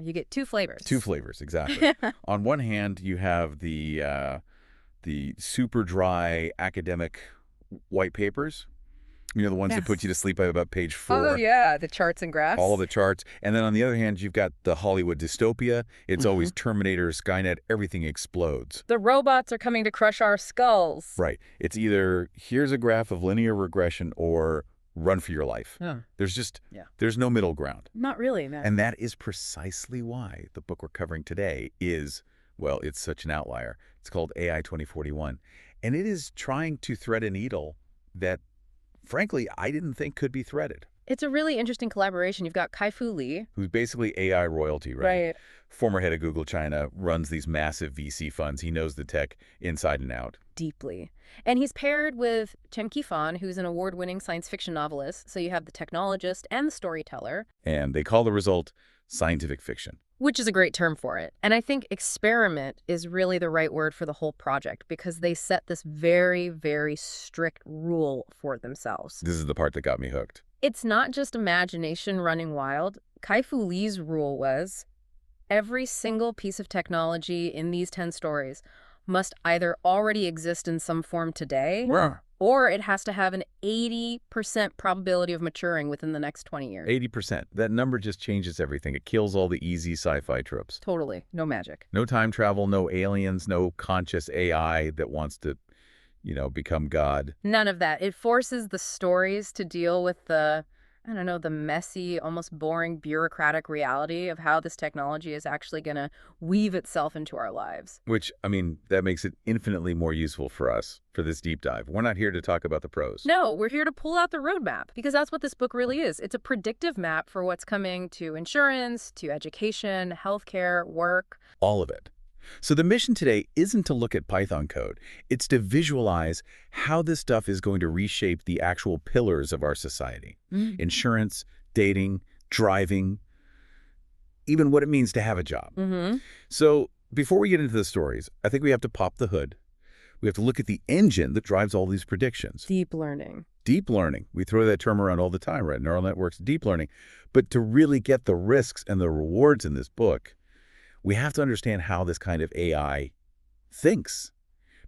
You get two flavors. Two flavors, exactly. On one hand, you have the super dry academic white papers. You know, the ones that put you to sleep by about page 4. Oh, yeah, the charts and graphs. All the charts. And then on the other hand, you've got the Hollywood dystopia. It's always Terminator, Skynet, everything explodes. The robots are coming to crush our skulls. Right. It's either here's a graph of linear regression or run for your life. There's no middle ground. Not really, man. And that is precisely why the book we're covering today is, well, it's such an outlier. It's called AI 2041. And it is trying to thread a needle that, frankly, I didn't think could be threaded. It's a really interesting collaboration. You've got Kai-Fu Lee. Who's basically AI royalty, right? Former head of Google China, runs these massive VC funds. He knows the tech inside and out. Deeply. And he's paired with Chen Qiufan, who's an award-winning science fiction novelist. So you have the technologist and the storyteller. And they call the result scientific fiction. Which is a great term for it. And I think experiment is really the right word for the whole project because they set this very, very strict rule for themselves. This is the part that got me hooked. It's not just imagination running wild. Kai-Fu Lee's rule was every single piece of technology in these 10 stories must either already exist in some form today, or it has to have an 80% probability of maturing within the next 20 years. 80%. That number just changes everything. It kills all the easy sci-fi tropes. Totally. No magic. No time travel, no aliens, no conscious AI that wants to, become God. None of that. It forces the stories to deal with the messy, almost boring, bureaucratic reality of how this technology is actually going to weave itself into our lives. Which, that makes it infinitely more useful for us for this deep dive. We're not here to talk about the pros. No, we're here to pull out the roadmap because that's what this book really is. It's a predictive map for what's coming to insurance, to education, healthcare, work. All of it. So the mission today isn't to look at Python code. It's to visualize how this stuff is going to reshape the actual pillars of our society. Insurance, dating, driving, even what it means to have a job. So before we get into the stories, I think we have to pop the hood. We have to look at the engine that drives all these predictions. Deep learning. Deep learning. We throw that term around all the time, right? Neural networks, deep learning. But to really get the risks and the rewards in this book, we have to understand how this kind of AI thinks,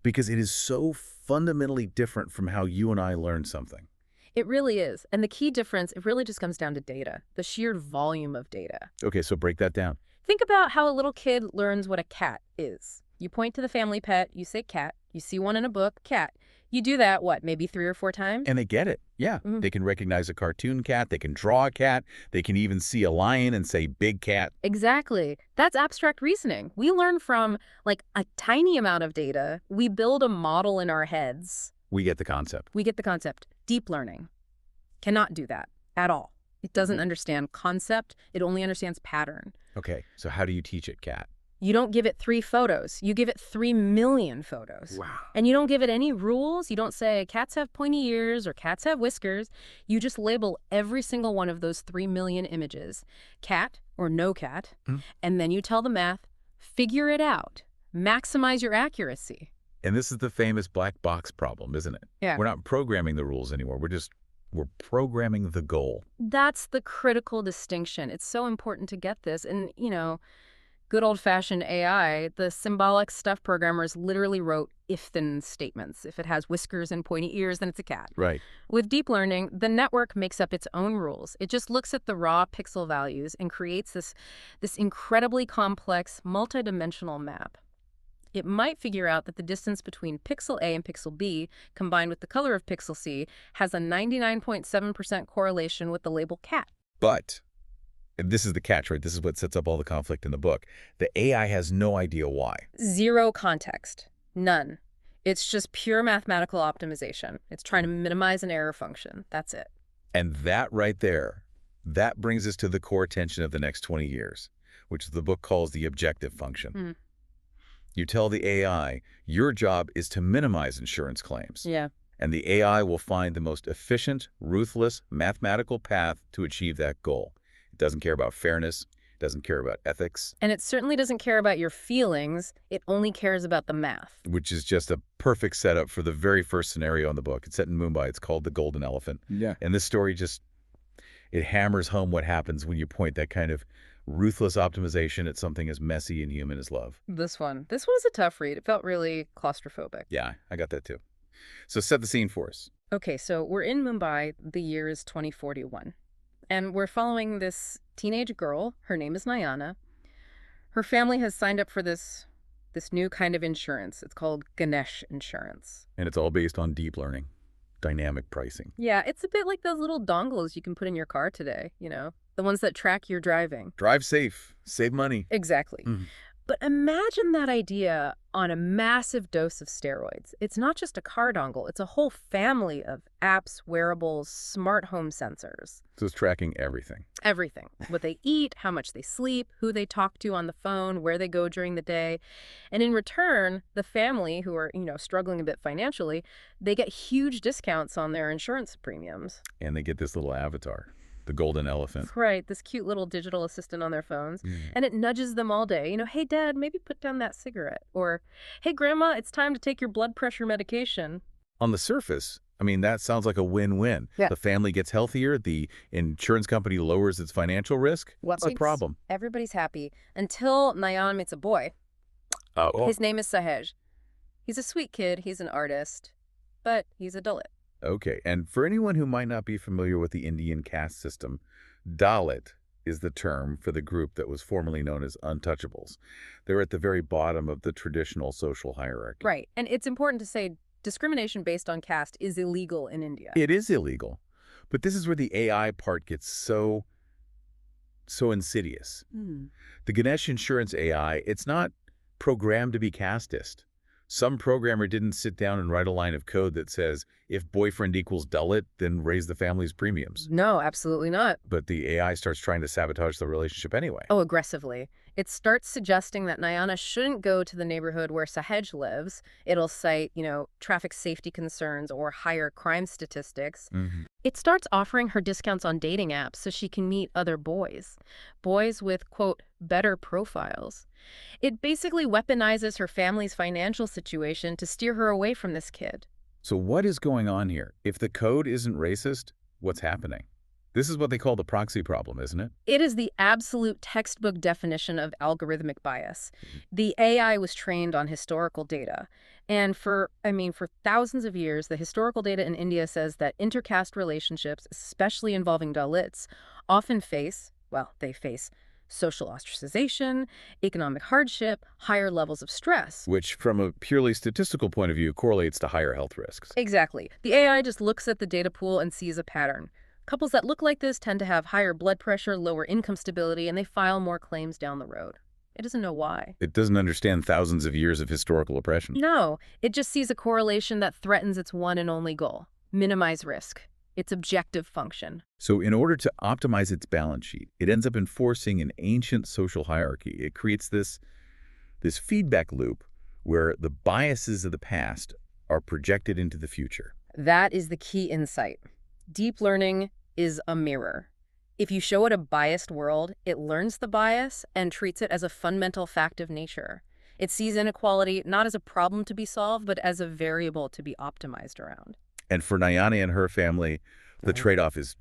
because it is so fundamentally different from how you and I learn something. It really is. And the key difference, it really just comes down to data, the sheer volume of data. Okay, so break that down. Think about how a little kid learns what a cat is. You point to the family pet, you say cat, you see one in a book, cat. You do that, maybe 3 or 4 times? And they get it. Yeah. They can recognize a cartoon cat. They can draw a cat. They can even see a lion and say big cat. Exactly. That's abstract reasoning. We learn from, a tiny amount of data. We build a model in our heads. We get the concept. Deep learning cannot do that at all. It doesn't understand concept. It only understands pattern. Okay. So how do you teach it cat? You don't give it 3 photos. You give it 3 million photos. Wow. And you don't give it any rules. You don't say cats have pointy ears or cats have whiskers. You just label every single one of those 3 million images, cat or no cat, and then you tell the math, figure it out, maximize your accuracy. And this is the famous black box problem, isn't it? Yeah. We're not programming the rules anymore. We're programming the goal. That's the critical distinction. It's so important to get this. And, good old-fashioned AI, the symbolic stuff programmers literally wrote if-then statements. If it has whiskers and pointy ears, then it's a cat. Right. With deep learning, the network makes up its own rules. It just looks at the raw pixel values and creates this incredibly complex, multidimensional map. It might figure out that the distance between pixel A and pixel B, combined with the color of pixel C, has a 99.7% correlation with the label cat. But and this is the catch, right? This is what sets up all the conflict in the book. The AI has no idea why. Zero context. None. It's just pure mathematical optimization. It's trying to minimize an error function. That's it. And that right there, that brings us to the core tension of the next 20 years, which the book calls the objective function. You tell the AI, your job is to minimize insurance claims. Yeah. And the AI will find the most efficient, ruthless, mathematical path to achieve that goal. Doesn't care about fairness, doesn't care about ethics. And it certainly doesn't care about your feelings. It only cares about the math. Which is just a perfect setup for the very first scenario in the book. It's set in Mumbai. It's called The Golden Elephant. Yeah. And this story it hammers home what happens when you point that kind of Ruthless optimization at something as messy and human as love. This one was a tough read. It felt really claustrophobic. Yeah, I got that too. So set the scene for us. Okay, so we're in Mumbai. The year is 2041. And we're following this teenage girl. Her name is Nayana. Her family has signed up for this new kind of insurance. It's called Ganesh insurance. And it's all based on deep learning, dynamic pricing. Yeah, it's a bit like those little dongles you can put in your car today, the ones that track your driving. Drive safe, save money. Exactly. But imagine that idea on a massive dose of steroids. It's not just a car dongle. It's a whole family of apps, wearables, smart home sensors. So it's tracking everything. Everything. What they eat, how much they sleep, who they talk to on the phone, where they go during the day. And in return, the family, who are, struggling a bit financially, they get huge discounts on their insurance premiums. And they get this little avatar, the golden elephant. Right, this cute little digital assistant on their phones. And it nudges them all day. Hey, Dad, maybe put down that cigarette. Or, hey, Grandma, it's time to take your blood pressure medication. On the surface, that sounds like a win-win. Yeah. The family gets healthier, the insurance company lowers its financial risk. What's the problem? Everybody's happy until Nayan meets a boy. Oh. His name is Sahej. He's a sweet kid. He's an artist, but he's a Dalit. Okay, and for anyone who might not be familiar with the Indian caste system, Dalit is the term for the group that was formerly known as untouchables. They're at the very bottom of the traditional social hierarchy. Right, and it's important to say discrimination based on caste is illegal in India. It is illegal, but this is where the AI part gets so insidious. The Ganesh Insurance AI, it's not programmed to be casteist. Some programmer didn't sit down and write a line of code that says, if boyfriend equals Dalit, then raise the family's premiums. No, absolutely not. But the AI starts trying to sabotage the relationship anyway. Oh, aggressively. It starts suggesting that Nayana shouldn't go to the neighborhood where Sahej lives. It'll cite, traffic safety concerns or higher crime statistics. It starts offering her discounts on dating apps so she can meet other boys with, quote, better profiles. It basically weaponizes her family's financial situation to steer her away from this kid. So what is going on here? If the code isn't racist, what's happening? This is what they call the proxy problem, isn't it? It is the absolute textbook definition of algorithmic bias. The AI was trained on historical data. And for thousands of years, the historical data in India says that intercaste relationships, especially involving Dalits, often face social ostracization, economic hardship, higher levels of stress. Which, from a purely statistical point of view, correlates to higher health risks. Exactly. The AI just looks at the data pool and sees a pattern. Couples that look like this tend to have higher blood pressure, lower income stability, and they file more claims down the road. It doesn't know why. It doesn't understand thousands of years of historical oppression. No, it just sees a correlation that threatens its one and only goal: minimize risk. Its objective function. So in order to optimize its balance sheet, it ends up enforcing an ancient social hierarchy. It creates this feedback loop where the biases of the past are projected into the future. That is the key insight. Deep learning is a mirror. If you show it a biased world, it learns the bias and treats it as a fundamental fact of nature. It sees inequality not as a problem to be solved, but as a variable to be optimized around. And for Nayana and her family, the trade-off is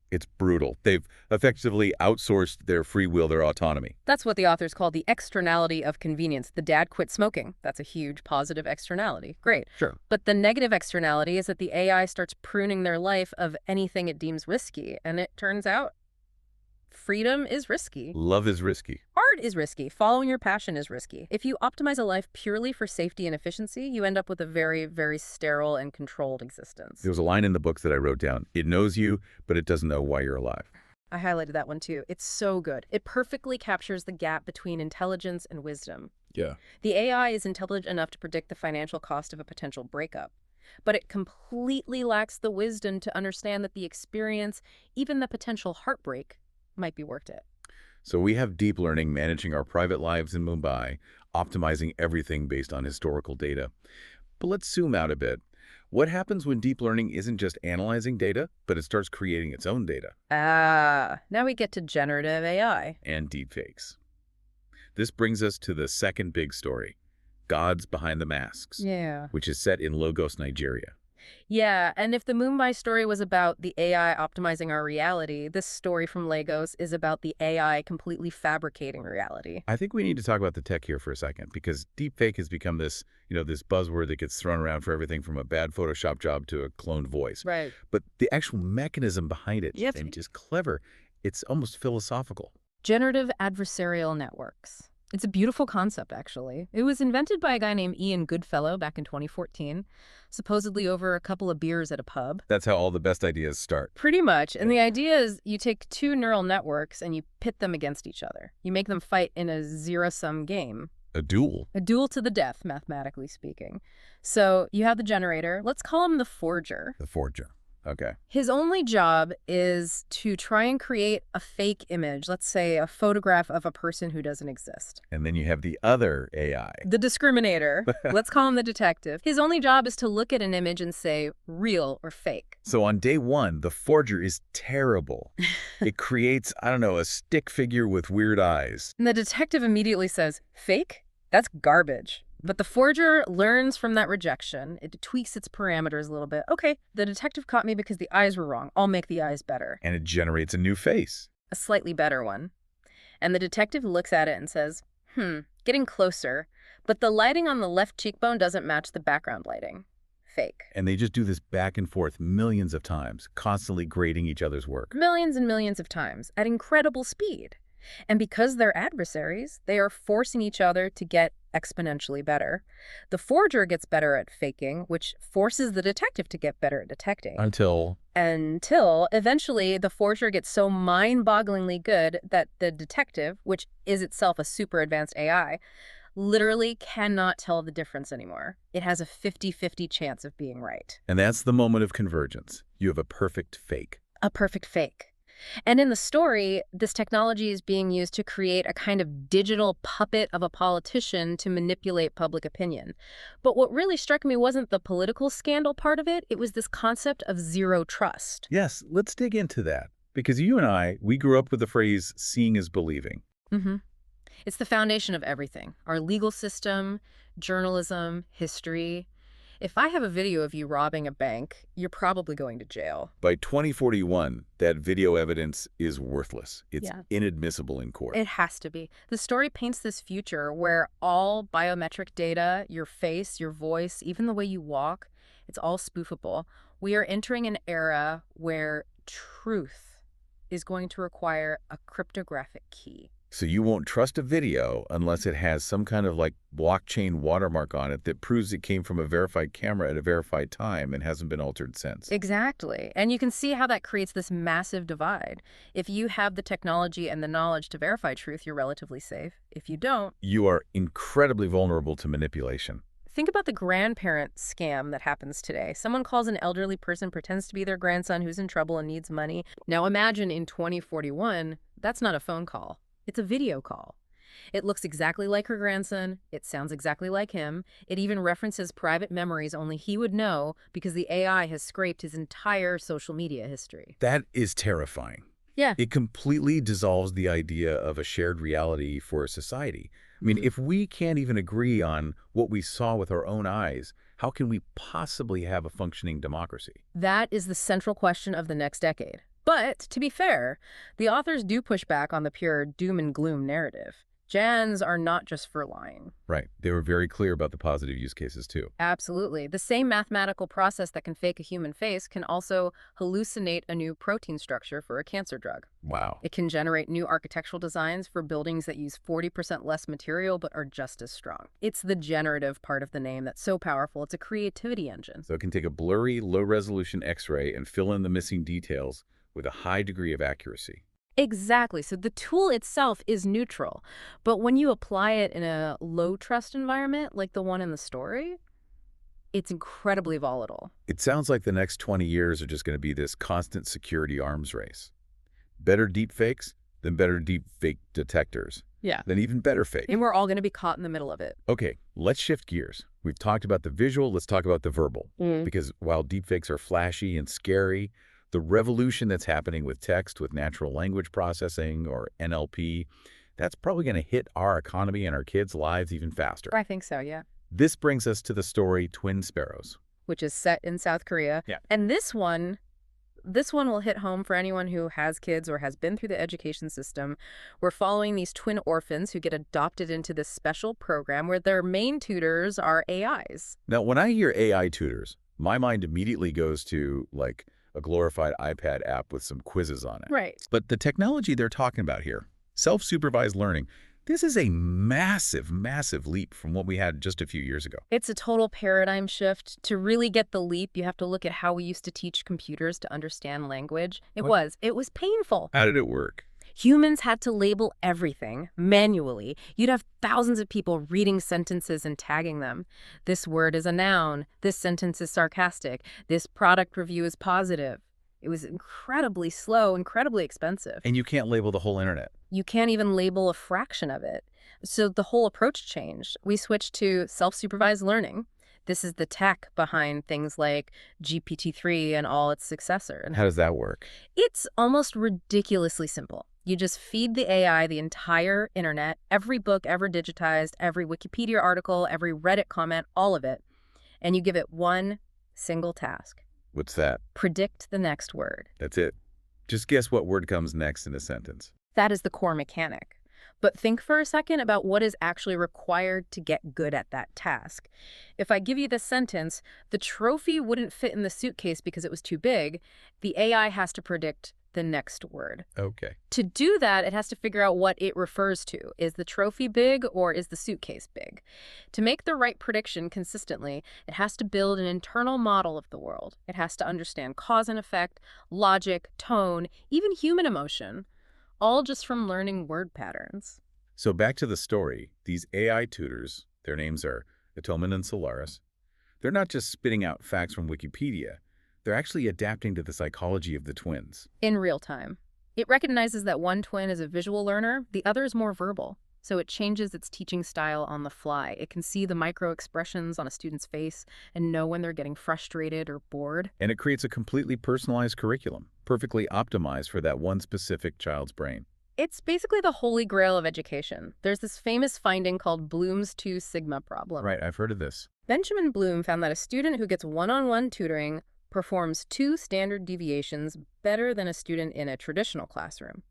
it's brutal. They've effectively outsourced their free will, their autonomy. That's what the authors call the externality of convenience. The dad quit smoking. That's a huge positive externality. Great. Sure. But the negative externality is that the AI starts pruning their life of anything it deems risky. And it turns out freedom is risky. Love is risky. Art is risky. Following your passion is risky. If you optimize a life purely for safety and efficiency, you end up with a very, very sterile and controlled existence. There was a line in the book that I wrote down. It knows you, but it doesn't know why you're alive. I highlighted that one too. It's so good. It perfectly captures the gap between intelligence and wisdom. Yeah. The AI is intelligent enough to predict the financial cost of a potential breakup, but it completely lacks the wisdom to understand that the experience, even the potential heartbreak, might be worth it. So we have deep learning managing our private lives in Mumbai, optimizing everything based on historical data. But let's zoom out a bit. What happens when deep learning isn't just analyzing data, but it starts creating its own data? Now we get to generative AI. And deepfakes. This brings us to the second big story, Gods Behind the Masks, Yeah. which is set in Lagos, Nigeria. Yeah, and if the Mumbai story was about the AI optimizing our reality, this story from Lagos is about the AI completely fabricating reality. I think we need to talk about the tech here for a second, because deepfake has become this, this buzzword that gets thrown around for everything from a bad Photoshop job to a cloned voice. Right. But the actual mechanism behind it Yep. is just clever. It's almost philosophical. Generative adversarial networks. It's a beautiful concept, actually. It was invented by a guy named Ian Goodfellow back in 2014, supposedly over a couple of beers at a pub. That's how all the best ideas start. Pretty much. And Yeah. the idea is you take two neural networks and you pit them against each other. You make them fight in a zero-sum game. A duel. A duel to the death, mathematically speaking. So you have the generator. Let's call him the forger. The forger. Okay. His only job is to try and create a fake image, let's say a photograph of a person who doesn't exist. And then you have the other AI. The discriminator, let's call him the detective. His only job is to look at an image and say real or fake. So on day one, the forger is terrible. It creates, I don't know, a stick figure with weird eyes. And the detective immediately says, fake? That's garbage. But the forger learns from that rejection. It tweaks its parameters a little bit. Okay, the detective caught me because the eyes were wrong. I'll make the eyes better. And it generates a new face. A slightly better one. And the detective looks at it and says, getting closer. But the lighting on the left cheekbone doesn't match the background lighting. Fake. And they just do this back and forth millions of times, constantly grading each other's work. Millions and millions of times at incredible speed. And because they're adversaries, they are forcing each other to get exponentially better. The forger gets better at faking, which forces the detective to get better at detecting. Until Eventually the forger gets so mind-bogglingly good that the detective, which is itself a super advanced AI, literally cannot tell the difference anymore. It has a 50-50 chance of being right. And that's the moment of convergence. You have a perfect fake. A perfect fake. And in the story, this technology is being used to create a kind of digital puppet of a politician to manipulate public opinion. But what really struck me wasn't the political scandal part of it. It was this concept of zero trust. Yes, let's dig into that. Because you and I, we grew up with the phrase, seeing is believing. It's the foundation of everything. Our legal system, journalism, history. If I have a video of you robbing a bank, you're probably going to jail. By 2041, that video evidence is worthless. It's inadmissible in court. It has to be. The story paints this future where all biometric data, your face, your voice, even the way you walk, it's all spoofable. We are entering an era where truth is going to require a cryptographic key. So you won't trust a video unless it has some kind of blockchain watermark on it that proves it came from a verified camera at a verified time and hasn't been altered since. Exactly. And you can see how that creates this massive divide. If you have the technology and the knowledge to verify truth, you're relatively safe. If you don't, you are incredibly vulnerable to manipulation. think about the grandparent scam that happens today. Someone calls an elderly person, pretends to be their grandson who's in trouble and needs money. Now imagine in 2041, that's not a phone call. It's a video call. It looks exactly like her grandson. It sounds exactly like him. It even references private memories only he would know because the AI has scraped his entire social media history. That is terrifying. Yeah. It completely dissolves the idea of a shared reality for a society. I mean, if we can't even agree on what we saw with our own eyes, how can we possibly have a functioning democracy? That is the central question of the next decade. But, to be fair, the authors do push back on the pure doom and gloom narrative. GANs are not just for lying. Right. They were very clear about the positive use cases, too. Absolutely. The same mathematical process that can fake a human face can also hallucinate a new protein structure for a cancer drug. Wow. It can generate new architectural designs for buildings that use 40% less material but are just as strong. It's the generative part of the name that's so powerful. It's a creativity engine. So it can take a blurry, low-resolution X-ray and fill in the missing details with a high degree of accuracy. Exactly. So the tool itself is neutral, but when you apply it in a low-trust environment like the one in the story, it's incredibly volatile. It sounds like the next 20 years are just going to be this constant security arms race. Better deepfakes, then better deepfake detectors. Yeah. Then even better fake. And we're all going to be caught in the middle of it. Okay, let's shift gears. We've talked about the visual, let's talk about the verbal. Because while deepfakes are flashy and scary, the revolution that's happening with text, with natural language processing, or NLP, that's probably going to hit our economy and our kids' lives even faster. I think so, yeah. This brings us to the story Twin Sparrows. which is set in South Korea. Yeah. And this one will hit home for anyone who has kids or has been through the education system. We're following these twin orphans who get adopted into this special program where their main tutors are AIs. Now, when I hear AI tutors, my mind immediately goes to, like, a glorified iPad app with some quizzes on it. Right. But the technology they're talking about here, self-supervised learning, this is a massive, massive leap from what we had just a few years ago. It's a total paradigm shift. To really get the leap, you have to look at how we used to teach computers to understand language. It What? was painful. How did it work? Humans had to label everything manually. You'd have thousands of people reading sentences and tagging them. This word is a noun. This sentence is sarcastic. This product review is positive. It was incredibly slow, incredibly expensive. And you can't label the whole internet. You can't even label a fraction of it. So the whole approach changed. We switched to self-supervised learning. This is the tech behind things like GPT-3 and all its successor. How does that work? It's almost ridiculously simple. You just feed the AI the entire internet, every book ever digitized, every Wikipedia article, every Reddit comment, all of it. And you give it one single task. What's that? Predict the next word. That's it. Just guess what word comes next in a sentence. That is the core mechanic. But think for a second about what is actually required to get good at that task. If I give you the sentence, the trophy wouldn't fit in the suitcase because it was too big, the AI has to predict the next word. Okay. To do that, it has to figure out what it refers to. Is the trophy big or is the suitcase big? To make the right prediction consistently, it has to build an internal model of the world. It has to understand cause and effect, logic, tone, even human emotion, all just from learning word patterns. So back to the story. These AI tutors, their names are Atoman and Solaris, they're not just spitting out facts from Wikipedia. They're actually adapting to the psychology of the twins. In real time. It recognizes that one twin is a visual learner, the other is more verbal. So it changes its teaching style on the fly. It can see the micro expressions on a student's face and know when they're getting frustrated or bored. And it creates a completely personalized curriculum, perfectly optimized for that one specific child's brain. It's basically the holy grail of education. There's this famous finding called Bloom's 2 sigma problem. Right, I've heard of this. Benjamin Bloom found that a student who gets one-on-one tutoring performs 2 standard deviations better than a student in a traditional classroom.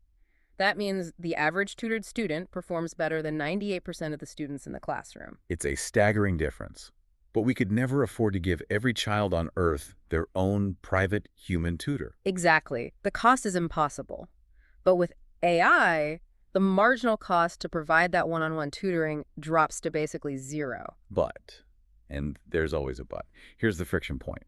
That means the average tutored student performs better than 98% of the students in the classroom. It's a staggering difference. But we could never afford to give every child on Earth their own private human tutor. Exactly. The cost is impossible. But with AI, the marginal cost to provide that one-on-one tutoring drops to basically zero. But, and there's always a but, here's the friction point.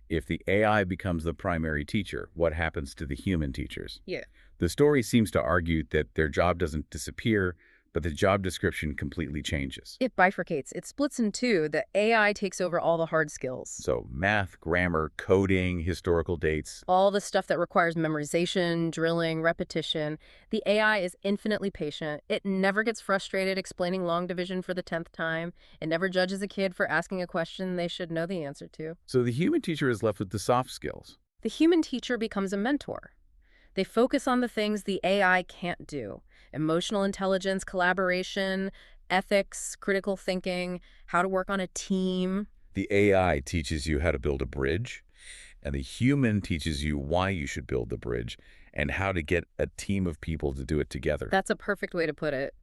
If the AI becomes the primary teacher, what happens to the human teachers? Yeah. The story seems to argue that their job doesn't disappear, but the job description completely changes. It bifurcates. It splits in two. The AI takes over all the hard skills. So math, grammar, coding, historical dates. All the stuff that requires memorization, drilling, repetition. The AI is infinitely patient. It never gets frustrated explaining long division for the 10th time. It never judges a kid for asking a question they should know the answer to. So the human teacher is left with the soft skills. The human teacher becomes a mentor. They focus on the things the AI can't do. Emotional intelligence, collaboration, ethics, critical thinking, how to work on a team. The AI teaches you how to build a bridge, and the human teaches you why you should build the bridge and how to get a team of people to do it together. That's a perfect way to put it.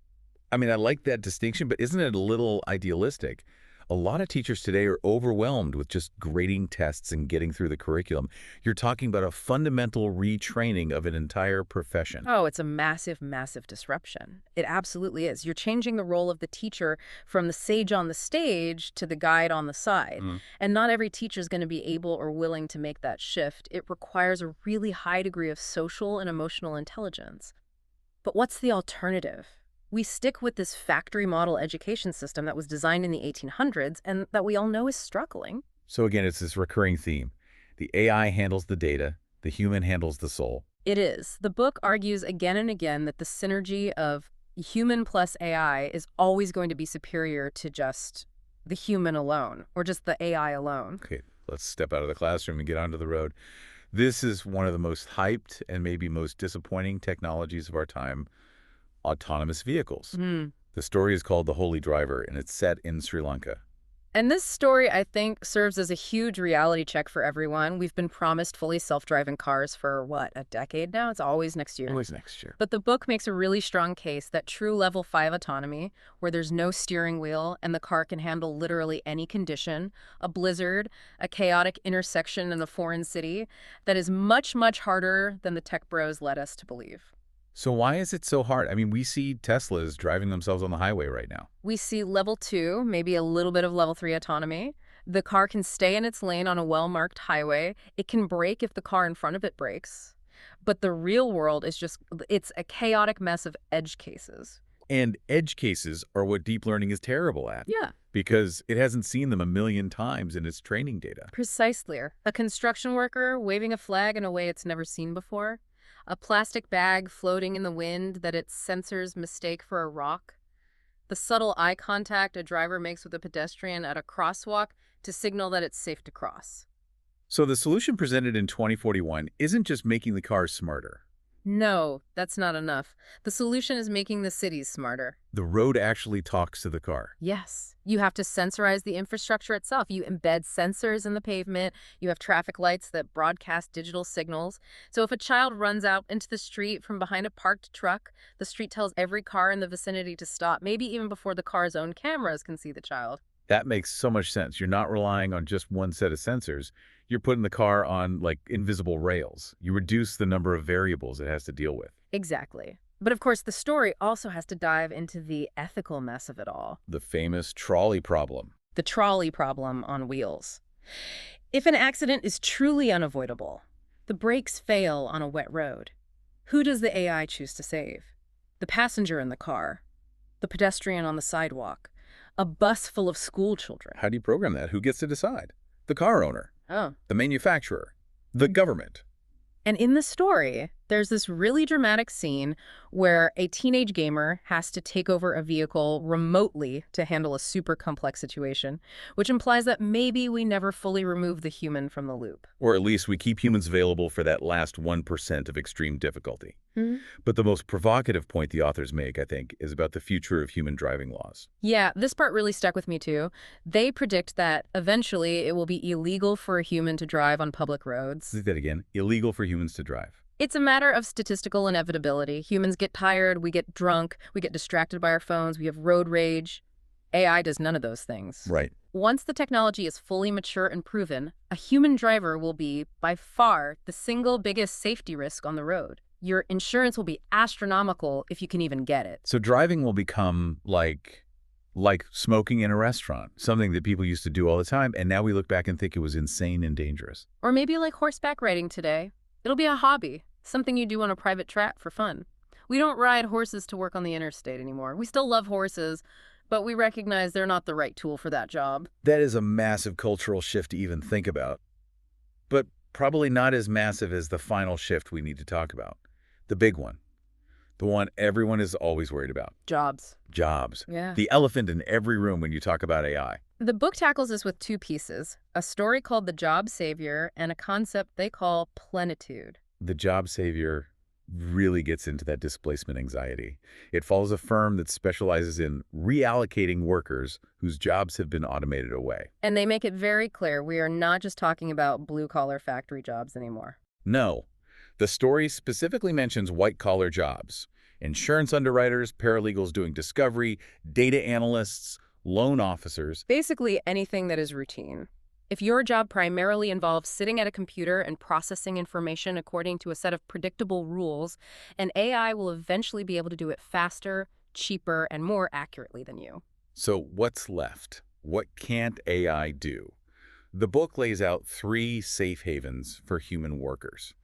I mean, I like that distinction, but isn't it a little idealistic? A lot of teachers today are overwhelmed with just grading tests and getting through the curriculum. You're talking about a fundamental retraining of an entire profession. Oh, it's a massive, massive disruption. It absolutely is. You're changing the role of the teacher from the sage on the stage to the guide on the side. And not every teacher is going to be able or willing to make that shift. It requires a really high degree of social and emotional intelligence. But what's the alternative? We stick with this factory model education system that was designed in the 1800s and that we all know is struggling. So again, it's this recurring theme. The AI handles the data, the human handles the soul. It is. The book argues again and again that the synergy of human plus AI is always going to be superior to just the human alone or just the AI alone. Okay, let's step out of the classroom and get onto the road. This is one of the most hyped and maybe most disappointing technologies of our time. Autonomous vehicles. The story is called The Holy Driver, and it's set in Sri Lanka. And this story, I think, serves as a huge reality check for everyone. We've been promised fully self-driving cars for, what, a decade now? It's always next year. Always next year. But the book makes a really strong case that true level 5 autonomy, where there's no steering wheel and the car can handle literally any condition, a blizzard, a chaotic intersection in a foreign city, that is much, much harder than the tech bros led us to believe. So why is it so hard? I mean, we see Teslas driving themselves on the highway right now. We see level 2, maybe a little bit of level 3 autonomy. The car can stay in its lane on a well-marked highway. It can brake if the car in front of it brakes. But the real world is it's a chaotic mess of edge cases. And edge cases are what deep learning is terrible at. Yeah. Because it hasn't seen them a million times in its training data. Precisely. A construction worker waving a flag in a way it's never seen before. A plastic bag floating in the wind that its sensors mistake for a rock. The subtle eye contact a driver makes with a pedestrian at a crosswalk to signal that it's safe to cross. So the solution presented in 2041 isn't just making the cars smarter. No, that's not enough. The solution is making the cities smarter. The road actually talks to the car. Yes. You have to sensorize the infrastructure itself. You embed sensors in the pavement. You have traffic lights that broadcast digital signals. So if a child runs out into the street from behind a parked truck, the street tells every car in the vicinity to stop, maybe even before the car's own cameras can see the child. That makes so much sense. You're not relying on just one set of sensors. You're putting the car on, like, invisible rails. You reduce the number of variables it has to deal with. Exactly. But of course, the story also has to dive into the ethical mess of it all. The famous trolley problem. The trolley problem on wheels. If an accident is truly unavoidable, the brakes fail on a wet road, who does the AI choose to save? The passenger in the car? The pedestrian on the sidewalk? A bus full of school children? How do you program that? Who gets to decide? The car owner. Oh. The manufacturer. The government. And in the story, there's this really dramatic scene where a teenage gamer has to take over a vehicle remotely to handle a super complex situation, which implies that maybe we never fully remove the human from the loop. Or at least we keep humans available for that last 1% of extreme difficulty. Mm-hmm. But the most provocative point the authors make, I think, is about the future of human driving laws. Yeah, this part really stuck with me too. They predict that eventually it will be illegal for a human to drive on public roads. Say that again. Illegal for humans to drive. It's a matter of statistical inevitability. Humans get tired, we get drunk, we get distracted by our phones, we have road rage. AI does none of those things. Right. Once the technology is fully mature and proven, a human driver will be, by far, the single biggest safety risk on the road. Your insurance will be astronomical if you can even get it. So driving will become like smoking in a restaurant, something that people used to do all the time, and now we look back and think it was insane and dangerous. Or maybe like horseback riding today. It'll be a hobby, something you do on a private track for fun. We don't ride horses to work on the interstate anymore. We still love horses, but we recognize they're not the right tool for that job. That is a massive cultural shift to even think about, but probably not as massive as the final shift we need to talk about. The big one. The one everyone is always worried about. Jobs. Jobs. Yeah. The elephant in every room when you talk about AI. The book tackles this with 2 pieces, a story called The Job Savior and a concept they call Plenitude. The job savior really gets into that displacement anxiety. It follows a firm that specializes in reallocating workers whose jobs have been automated away. And they make it very clear we are not just talking about blue-collar factory jobs anymore. No. The story specifically mentions white-collar jobs. Insurance underwriters, paralegals doing discovery, data analysts, loan officers. Basically anything that is routine. If your job primarily involves sitting at a computer and processing information according to a set of predictable rules, an AI will eventually be able to do it faster, cheaper, and more accurately than you. So what's left? What can't AI do? The book lays out 3 safe havens for human workers.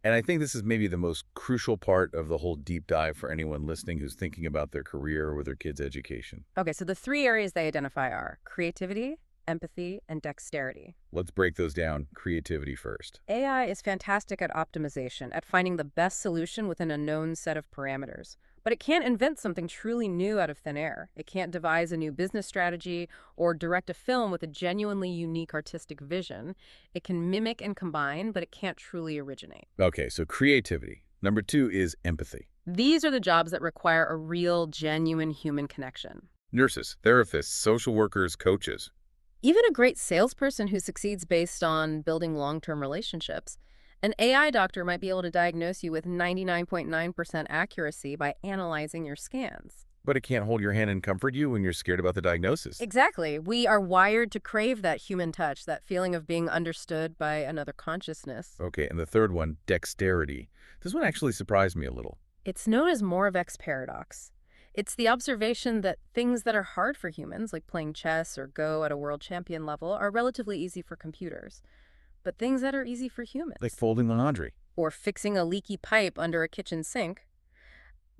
And I think this is maybe the most crucial part of the whole deep dive for anyone listening who's thinking about their career or their kids' education. Okay, so the 3 areas they identify are creativity, empathy, and dexterity. Let's break those down. Creativity first. AI is fantastic at optimization, at finding the best solution within a known set of parameters. But it can't invent something truly new out of thin air. It can't devise a new business strategy or direct a film with a genuinely unique artistic vision. It can mimic and combine, but it can't truly originate. Okay, so creativity. Number 2 is empathy. These are the jobs that require a real, genuine human connection. Nurses, therapists, social workers, coaches. Even a great salesperson who succeeds based on building long-term relationships. An AI doctor might be able to diagnose you with 99.9% accuracy by analyzing your scans. But it can't hold your hand and comfort you when you're scared about the diagnosis. Exactly. We are wired to crave that human touch, that feeling of being understood by another consciousness. Okay, and the third one, dexterity. This one actually surprised me a little. It's known as Moravec's paradox. It's the observation that things that are hard for humans, like playing chess or Go at a world champion level, are relatively easy for computers. But things that are easy for Like humans, folding laundry. or fixing a leaky pipe under a kitchen sink,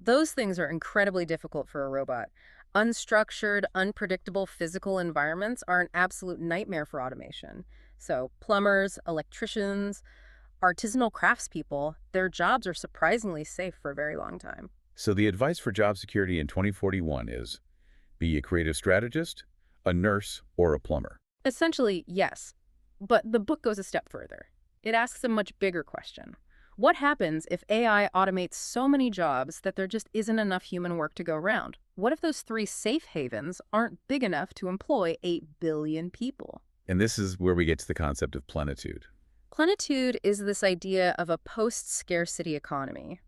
those things are incredibly difficult for a robot. Unstructured, unpredictable physical environments are an absolute nightmare for automation. So plumbers, electricians, artisanal craftspeople, their jobs are surprisingly safe for a very long time. So the advice for job security in 2041 is be a creative strategist, a nurse, or a plumber. Essentially, yes. But the book goes a step further. It asks a much bigger question. What happens if AI automates so many jobs that there just isn't enough human work to go around? What if those three safe havens aren't big enough to employ 8 billion people? And this is where we get to the concept of plenitude. Plenitude is this idea of a post-scarcity economy.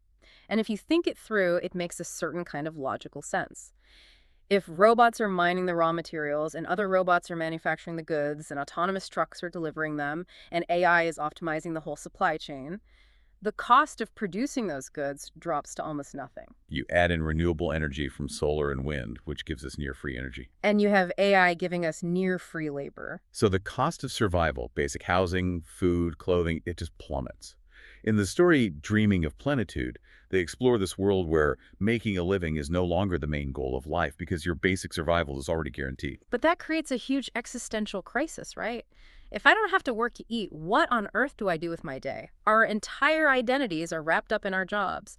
And if you think it through, it makes a certain kind of logical sense. If robots are mining the raw materials and other robots are manufacturing the goods and autonomous trucks are delivering them and AI is optimizing the whole supply chain, the cost of producing those goods drops to almost nothing. You add in renewable energy from solar and wind, which gives us near-free energy. And you have AI giving us near-free labor. So the cost of survival, basic housing, food, clothing, it just plummets. In the story Dreaming of Plenitude, they explore this world where making a living is no longer the main goal of life because your basic survival is already guaranteed. But that creates a huge existential crisis, right? If I don't have to work to eat, what on earth do I do with my day? Our entire identities are wrapped up in our jobs.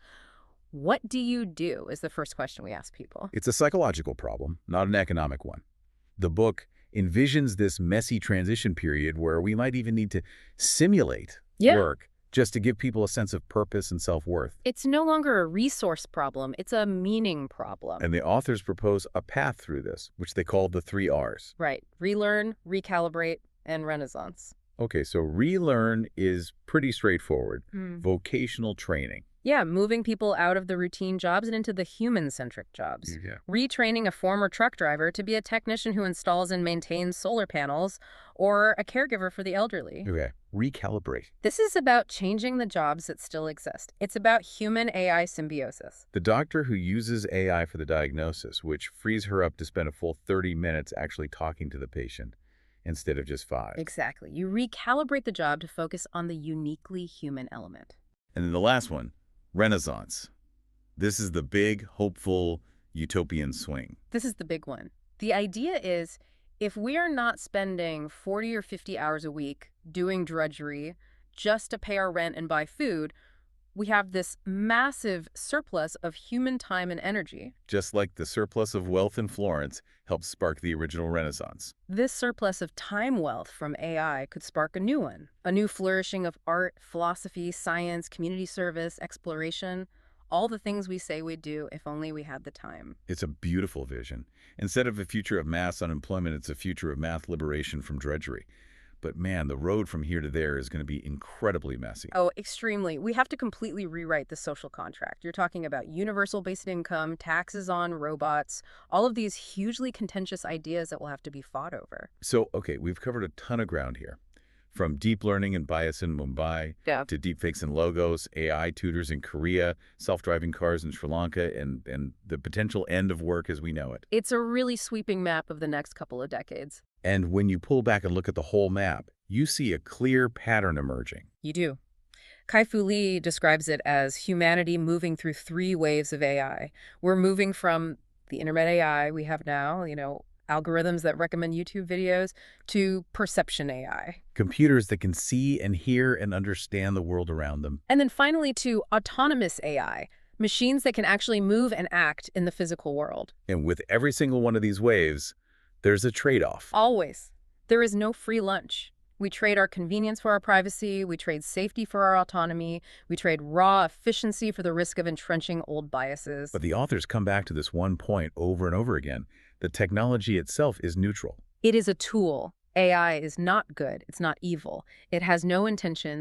What do you do is the first question we ask people. It's a psychological problem, not an economic one. The book envisions this messy transition period where we might even need to simulate work just to give people a sense of purpose and self-worth. It's no longer a resource problem, it's a meaning problem. And the authors propose a path through this, which they call the 3 Rs. Right. Relearn, recalibrate, and renaissance. Okay, so relearn is pretty straightforward. Vocational training. Yeah, moving people out of the routine jobs and into the human-centric jobs. Yeah. Retraining a former truck driver to be a technician who installs and maintains solar panels or a caregiver for the elderly. Okay, recalibrate. This is about changing the jobs that still exist. It's about human-AI symbiosis. The doctor who uses AI for the diagnosis, which frees her up to spend a full 30 minutes actually talking to the patient instead of just 5. Exactly. You recalibrate the job to focus on the uniquely human element. And then the last one, renaissance. This is the big, hopeful, utopian swing. This is the big one. The idea is, if we are not spending 40 or 50 hours a week doing drudgery just to pay our rent and buy food, we have this massive surplus of human time and energy. Just like the surplus of wealth in Florence helped spark the original Renaissance. This surplus of time wealth from AI could spark a new one, a new flourishing of art, philosophy, science, community service, exploration, all the things we say we'd do if only we had the time. It's a beautiful vision. Instead of a future of mass unemployment, it's a future of mass liberation from drudgery. But man, the road from here to there is going to be incredibly messy. Oh, extremely. We have to completely rewrite the social contract. You're talking about universal basic income, taxes on robots, all of these hugely contentious ideas that will have to be fought over. So, okay, we've covered a ton of ground here. From deep learning and bias in Mumbai, to deepfakes and logos, AI tutors in Korea, self-driving cars in Sri Lanka, and the potential end of work as we know it. It's a really sweeping map of the next couple of decades. And when you pull back and look at the whole map, you see a clear pattern emerging. You do. Kai-Fu Lee describes it as humanity moving through 3 waves of AI. We're moving from the internet AI we have now, algorithms that recommend YouTube videos, to perception AI. Computers that can see and hear and understand the world around them. And then finally to autonomous AI, machines that can actually move and act in the physical world. And with every single one of these waves, there's a trade-off. Always. There is no free lunch. We trade our convenience for our privacy. We trade safety for our autonomy. We trade raw efficiency for the risk of entrenching old biases. But the authors come back to this one point over and over again. The technology itself is neutral. It is a tool. AI is not good. It's not evil. It has no intentions